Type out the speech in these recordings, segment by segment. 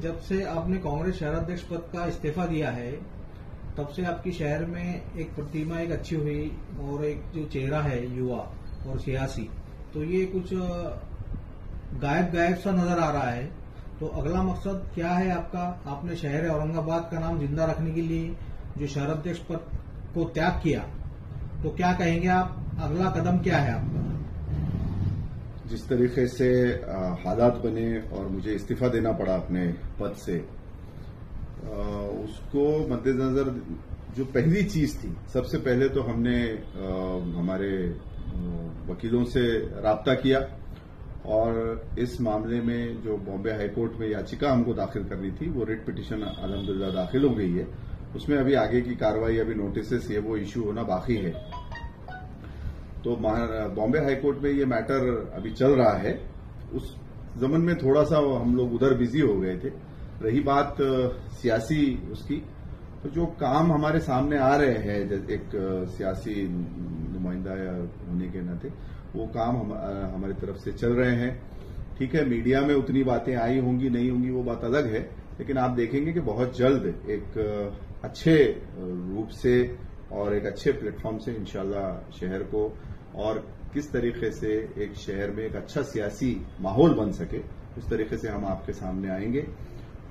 जब से आपने कांग्रेस शहराध्यक्ष पद का इस्तीफा दिया है तब से आपकी शहर में एक प्रतिमा एक अच्छी हुई और एक जो चेहरा है युवा और सियासी, तो ये कुछ गायब सा नजर आ रहा है। तो अगला मकसद क्या है आपका? आपने शहर औरंगाबाद का नाम जिंदा रखने के लिए जो शहराध्यक्ष पद को त्याग किया, तो क्या कहेंगे आप? अगला कदम क्या है आपका? जिस तरीके से हालात बने और मुझे इस्तीफा देना पड़ा अपने पद से, उसको मद्देनजर जो पहली चीज थी, सबसे पहले तो हमने हमारे वकीलों से राब्ता किया और इस मामले में जो बॉम्बे हाईकोर्ट में याचिका हमको दाखिल करनी थी वो रिट पिटीशन अल्हम्दुलिल्लाह दाखिल हो गई है। उसमें अभी आगे की कार्रवाई, अभी नोटिस ये वो इश्यू होना बाकी है। तो बॉम्बे हाईकोर्ट में ये मैटर अभी चल रहा है। उस जमन में थोड़ा सा हम लोग उधर बिजी हो गए थे। रही बात सियासी उसकी, तो जो काम हमारे सामने आ रहे हैं एक सियासी नुमाइंदा या होने के नाते, वो काम हमारी तरफ से चल रहे हैं। ठीक है, मीडिया में उतनी बातें आई होंगी नहीं होंगी वो बात अलग है, लेकिन आप देखेंगे कि बहुत जल्द एक अच्छे रूप से और एक अच्छे प्लेटफॉर्म से इंशाल्लाह शहर को और किस तरीके से एक शहर में एक अच्छा सियासी माहौल बन सके, उस तरीके से हम आपके सामने आएंगे।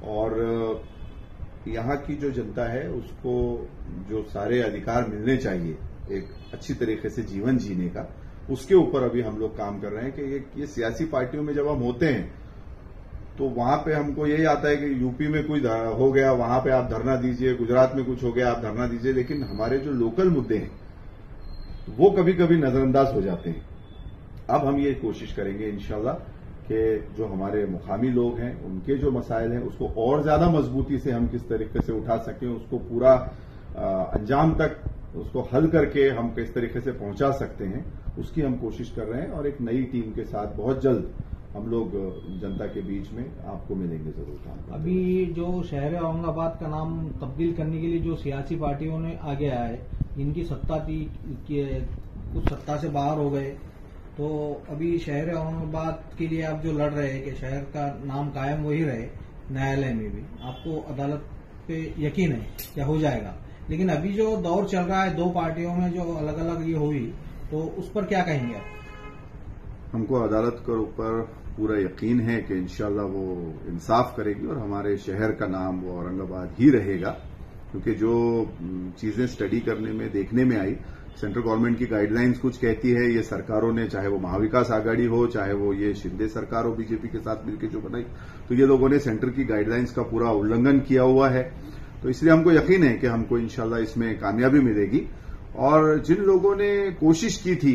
और यहाँ की जो जनता है उसको जो सारे अधिकार मिलने चाहिए एक अच्छी तरीके से जीवन जीने का, उसके ऊपर अभी हम लोग काम कर रहे हैं कि ये सियासी पार्टियों में जब हम होते हैं तो वहां पे हमको यही आता है कि यूपी में कोई हो गया वहां पे आप धरना दीजिए, गुजरात में कुछ हो गया आप धरना दीजिए, लेकिन हमारे जो लोकल मुद्दे हैं वो कभी कभी नजरअंदाज हो जाते हैं। अब हम ये कोशिश करेंगे इंशाल्लाह कि जो हमारे मुकामी लोग हैं उनके जो मसाइल हैं उसको और ज्यादा मजबूती से हम किस तरीके से उठा सकें, उसको पूरा अंजाम तक उसको हल करके हम किस तरीके से पहुंचा सकते हैं, उसकी हम कोशिश कर रहे हैं। और एक नई टीम के साथ बहुत जल्द हम लोग जनता के बीच में आपको मिलेंगे जरूर। अभी जो शहर औरंगाबाद का नाम तब्दील करने के लिए जो सियासी पार्टियों ने आगे आया है, इनकी सत्ता थी कि कुछ सत्ता से बाहर हो गए, तो अभी शहर औरंगाबाद के लिए आप जो लड़ रहे हैं कि शहर का नाम कायम वही रहे, न्यायालय में भी आपको अदालत पे यकीन है क्या हो जाएगा, लेकिन अभी जो दौर चल रहा है दो पार्टियों में जो अलग अलग ये हुई, तो उस पर क्या कहेंगे आप? हमको अदालत के ऊपर पूरा यकीन है कि इंशाल्लाह वो इंसाफ करेगी और हमारे शहर का नाम वो औरंगाबाद ही रहेगा, क्योंकि जो चीजें स्टडी करने में देखने में आई, सेंट्रल गवर्नमेंट की गाइडलाइंस कुछ कहती है, ये सरकारों ने, चाहे वो महाविकास आघाड़ी हो चाहे वो ये शिंदे सरकार हो बीजेपी के साथ मिलकर जो बनाई, तो ये लोगों ने सेंटर की गाइडलाइंस का पूरा उल्लंघन किया हुआ है। तो इसलिए हमको यकीन है कि हमको इंशाल्लाह इसमें कामयाबी मिलेगी। और जिन लोगों ने कोशिश की थी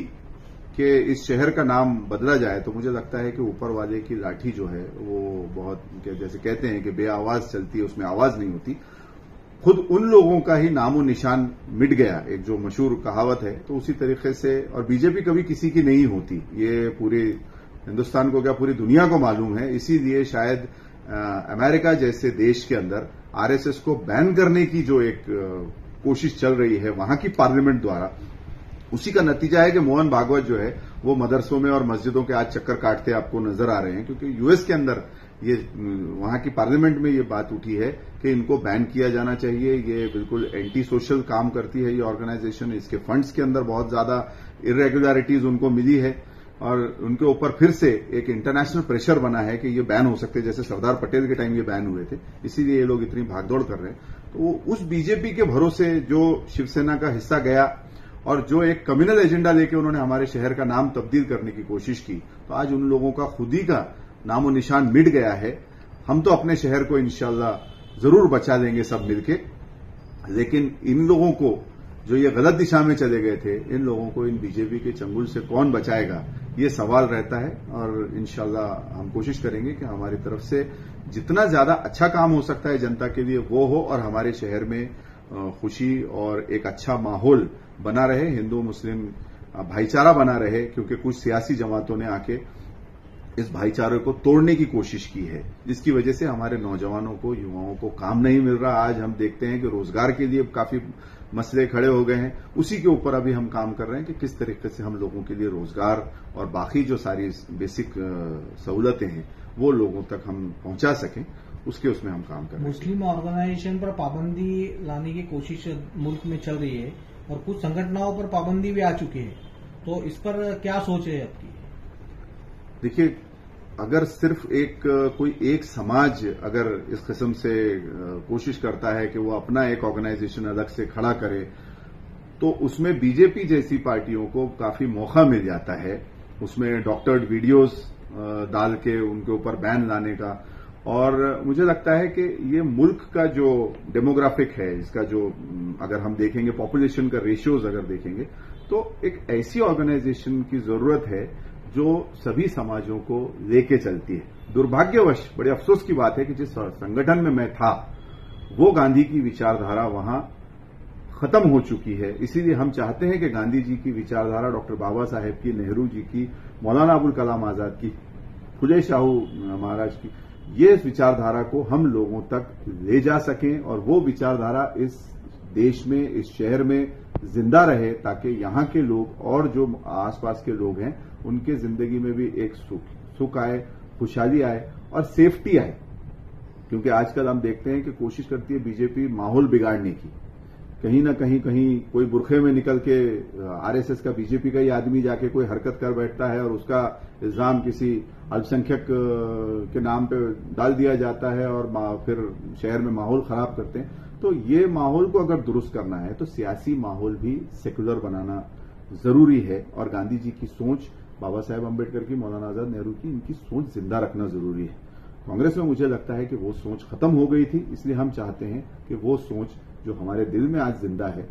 कि इस शहर का नाम बदला जाए, तो मुझे लगता है कि ऊपर वाले की लाठी जो है वो बहुत, जैसे कहते हैं कि बेआवाज चलती है उसमें आवाज नहीं होती, खुद उन लोगों का ही नामो निशान मिट गया, एक जो मशहूर कहावत है। तो उसी तरीके से, और बीजेपी कभी किसी की नहीं होती, ये पूरे हिंदुस्तान को क्या पूरी दुनिया को मालूम है। इसीलिए शायद अमेरिका जैसे देश के अंदर आरएसएस को बैन करने की जो एक कोशिश चल रही है वहां की पार्लियामेंट द्वारा, उसी का नतीजा है कि मोहन भागवत जो है वो मदरसों में और मस्जिदों के आज चक्कर काटते आपको नजर आ रहे हैं, क्योंकि यूएस के अंदर ये वहां की पार्लियामेंट में ये बात उठी है कि इनको बैन किया जाना चाहिए। ये बिल्कुल एंटी सोशल काम करती है ये ऑर्गेनाइजेशन, इसके फंड्स के अंदर बहुत ज्यादा इरेगुलरिटीज उनको मिली है और उनके ऊपर फिर से एक इंटरनेशनल प्रेशर बना है कि ये बैन हो सकते हैं, जैसे सरदार पटेल के टाइम ये बैन हुए थे, इसीलिए ये लोग इतनी भागदौड़ कर रहे हैं। तो उस बीजेपी के भरोसे जो शिवसेना का हिस्सा गया और जो एक कम्युनल एजेंडा लेके उन्होंने हमारे शहर का नाम तब्दील करने की कोशिश की, तो आज उन लोगों का खुद ही का नामो निशान मिट गया है। हम तो अपने शहर को इंशाल्लाह जरूर बचा लेंगे सब मिलके, लेकिन इन लोगों को जो ये गलत दिशा में चले गए थे, इन लोगों को इन बीजेपी के चंगुल से कौन बचाएगा, ये सवाल रहता है। और इंशाल्लाह हम कोशिश करेंगे कि हमारी तरफ से जितना ज्यादा अच्छा काम हो सकता है जनता के लिए वो हो और हमारे शहर में खुशी और एक अच्छा माहौल बना रहे, हिंदू मुस्लिम भाईचारा बना रहे, क्योंकि कुछ सियासी जमातों ने आके इस भाईचारे को तोड़ने की कोशिश की है, जिसकी वजह से हमारे नौजवानों को, युवाओं को काम नहीं मिल रहा। आज हम देखते हैं कि रोजगार के लिए काफी मसले खड़े हो गए हैं, उसी के ऊपर अभी हम काम कर रहे हैं कि किस तरीके से हम लोगों के लिए रोजगार और बाकी जो सारी बेसिक सहूलतें हैं वो लोगों तक हम पहुंचा सकें। उसके उसमें हम काम कर रहे हैं। मुस्लिम ऑर्गेनाइजेशन पर पाबंदी लाने की कोशिश मुल्क में चल रही है और कुछ संगठनों पर पाबंदी भी आ चुकी है, तो इस पर क्या सोच है आपकी? देखिए, अगर सिर्फ कोई एक समाज अगर इस किस्म से कोशिश करता है कि वो अपना एक ऑर्गेनाइजेशन अलग से खड़ा करे, तो उसमें बीजेपी जैसी पार्टियों को काफी मौका मिल जाता है उसमें डॉक्टर्ड वीडियोस डाल के उनके ऊपर बैन लाने का। और मुझे लगता है कि ये मुल्क का जो डेमोग्राफिक है, इसका जो अगर हम देखेंगे पॉपुलेशन का रेशियोज अगर देखेंगे, तो एक ऐसी ऑर्गेनाइजेशन की जरूरत है जो सभी समाजों को लेके चलती है। दुर्भाग्यवश बड़े अफसोस की बात है कि जिस संगठन में मैं था वो गांधी की विचारधारा वहां खत्म हो चुकी है। इसीलिए हम चाहते हैं कि गांधी जी की विचारधारा, डॉक्टर बाबा साहेब की, नेहरू जी की, मौलाना अबुल कलाम आजाद की, फुले शाहू महाराज की, ये विचारधारा को हम लोगों तक ले जा सकें और वो विचारधारा इस देश में, इस शहर में जिंदा रहे, ताकि यहां के लोग और जो आसपास के लोग हैं उनके जिंदगी में भी एक सुख आए, खुशहाली आए और सेफ्टी आए। क्योंकि आजकल हम देखते हैं कि कोशिश करती है बीजेपी माहौल बिगाड़ने की। कहीं ना कहीं कोई बुरखे में निकल के आरएसएस का, बीजेपी का ही आदमी जाके कोई हरकत कर बैठता है और उसका इल्जाम किसी अल्पसंख्यक के नाम पे डाल दिया जाता है और फिर शहर में माहौल खराब करते हैं। तो ये माहौल को अगर दुरुस्त करना है तो सियासी माहौल भी सेकुलर बनाना जरूरी है और गांधी जी की सोच, बाबा साहेब अम्बेडकर की, मौलाना आजाद, नेहरू की, इनकी सोच जिंदा रखना जरूरी है। कांग्रेस में मुझे लगता है कि वो सोच खत्म हो गई थी, इसलिए हम चाहते हैं कि वो सोच जो हमारे दिल में आज जिंदा है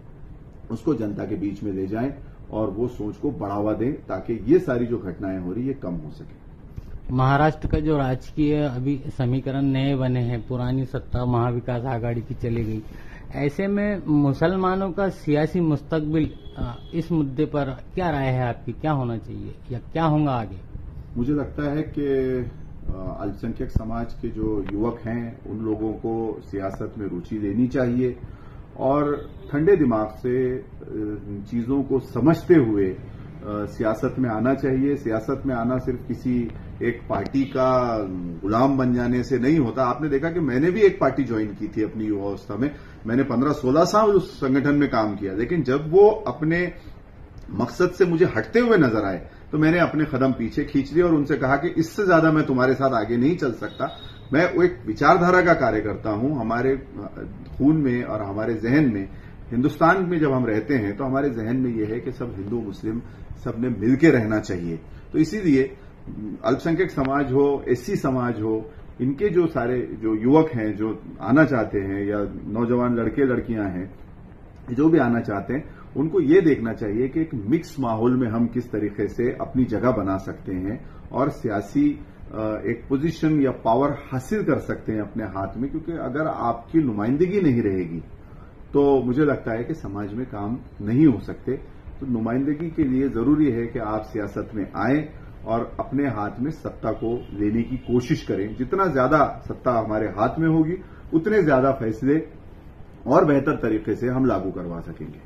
उसको जनता के बीच में ले जाएं और वो सोच को बढ़ावा दें ताकि ये सारी जो घटनाएं हो रही है कम हो सके। महाराष्ट्र का जो राजकीय अभी समीकरण नए बने हैं, पुरानी सत्ता महाविकास आघाड़ी की चली गई, ऐसे में मुसलमानों का सियासी मुस्तकबिल इस मुद्दे पर क्या राय है आपकी? क्या होना चाहिए या क्या होगा आगे? मुझे लगता है कि अल्पसंख्यक समाज के जो युवक हैं उन लोगों को सियासत में रुचि लेनी चाहिए और ठंडे दिमाग से चीजों को समझते हुए सियासत में आना चाहिए। सियासत में आना सिर्फ किसी एक पार्टी का गुलाम बन जाने से नहीं होता। आपने देखा कि मैंने भी एक पार्टी ज्वाइन की थी अपनी युवावस्था में। मैंने 15-16 साल उस संगठन में काम किया, लेकिन जब वो अपने मकसद से मुझे हटते हुए नजर आए तो मैंने अपने कदम पीछे खींच लिए और उनसे कहा कि इससे ज्यादा मैं तुम्हारे साथ आगे नहीं चल सकता। मैं एक विचारधारा का कार्य करता हूं। हमारे खून में और हमारे जहन में, हिंदुस्तान में जब हम रहते हैं तो हमारे जहन में यह है कि सब हिंदू मुस्लिम सबने मिलकर रहना चाहिए। तो इसीलिए अल्पसंख्यक समाज हो, एससी समाज हो, इनके जो सारे जो युवक हैं जो आना चाहते हैं या नौजवान लड़के लड़कियां हैं जो भी आना चाहते हैं, उनको ये देखना चाहिए कि एक मिक्स माहौल में हम किस तरीके से अपनी जगह बना सकते हैं और सियासी एक पोजीशन या पावर हासिल कर सकते हैं अपने हाथ में। क्योंकि अगर आपकी नुमाइंदगी नहीं रहेगी तो मुझे लगता है कि समाज में काम नहीं हो सकते। तो नुमाइंदगी के लिए जरूरी है कि आप सियासत में आएं और अपने हाथ में सत्ता को लेने की कोशिश करें। जितना ज्यादा सत्ता हमारे हाथ में होगी उतने ज्यादा फैसले और बेहतर तरीके से हम लागू करवा सकेंगे।